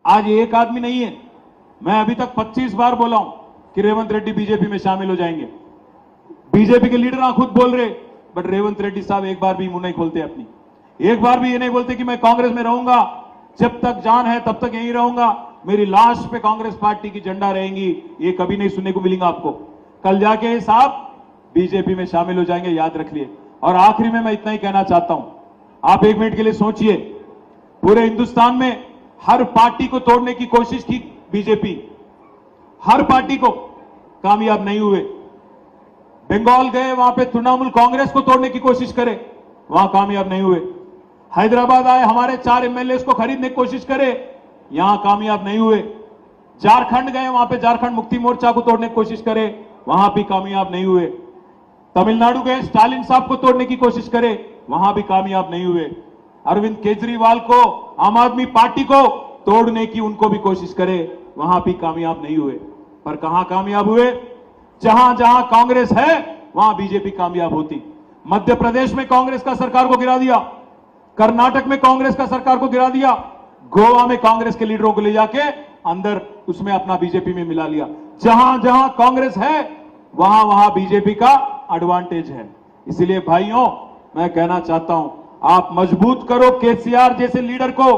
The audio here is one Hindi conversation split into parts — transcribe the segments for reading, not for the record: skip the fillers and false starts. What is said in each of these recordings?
आज एक आदमी नहीं है। मैं अभी तक 25 बार बोला हूं कि रेवंत रेड्डी बीजेपी में शामिल हो जाएंगे। बीजेपी के लीडर खुद बोल रहे, बट रेवंत रेड्डी साहब एक बार भी मुंह नहीं खोलते अपनी। एक बार भी ये नहीं बोलते कि मैं कांग्रेस में रहूंगा, जब तक जान है तब तक यहीं रहूंगा, मेरी लाश पे कांग्रेस पार्टी की झंडा रहेंगी। ये कभी नहीं सुनने को मिलेगा आपको। कल जाके साहब बीजेपी में शामिल हो जाएंगे, याद रखिए। और आखिरी में मैं इतना ही कहना चाहता हूं, आप एक मिनट के लिए सोचिए, पूरे हिंदुस्तान में हर पार्टी को तोड़ने की कोशिश की बीजेपी, हर पार्टी को, कामयाब नहीं हुए। बंगाल गए, वहां पे तृणमूल कांग्रेस को तोड़ने की कोशिश करे, वहां कामयाब नहीं हुए। हैदराबाद आए, हमारे 4 एमएलए को खरीदने की कोशिश करे, यहां कामयाब नहीं हुए। झारखंड गए, वहां पे झारखंड मुक्ति मोर्चा को तोड़ने की कोशिश करे, वहां भी कामयाब नहीं हुए। तमिलनाडु गए, स्टालिन साहब को तोड़ने की कोशिश करे, वहां भी कामयाब नहीं हुए। अरविंद केजरीवाल को, आम आदमी पार्टी को तोड़ने की उनको भी कोशिश करे, वहां भी कामयाब नहीं हुए। पर कहां कामयाब हुए? जहां जहां कांग्रेस है वहां बीजेपी कामयाब होती। मध्य प्रदेश में कांग्रेस का सरकार को गिरा दिया, कर्नाटक में कांग्रेस का सरकार को गिरा दिया, गोवा में कांग्रेस के लीडरों को ले जाके अंदर उसमें अपना बीजेपी में मिला लिया। जहां जहां कांग्रेस है वहां वहां बीजेपी का एडवांटेज है। इसलिए भाइयों, मैं कहना चाहता हूं, आप मजबूत करो केसीआर जैसे लीडर को,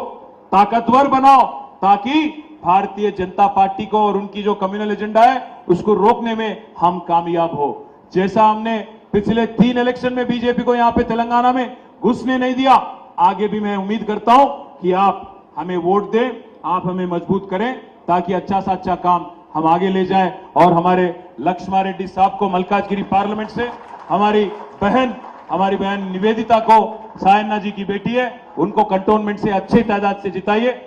ताकतवर बनाओ, ताकि भारतीय जनता पार्टी को और उनकी जो कम्युनल एजेंडा है उसको रोकने में हम कामयाब हो। जैसा हमने पिछले 3 इलेक्शन में बीजेपी को यहां पे तेलंगाना में घुसने नहीं दिया, आगे भी मैं उम्मीद करता हूं कि आप हमें वोट दें, आप हमें मजबूत करें, ताकि अच्छा सा अच्छा काम हम आगे ले जाएं। और हमारे लक्ष्मण रेड्डी साहब को मल्काजगिरी पार्लियामेंट से, हमारी बहन निवेदिता को, सायन्ना जी की बेटी है, उनको कंटोनमेंट से अच्छी तादाद से जिताइए।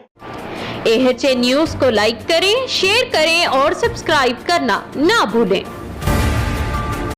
AHA न्यूज को लाइक करें, शेयर करें और सब्सक्राइब करना ना भूलें।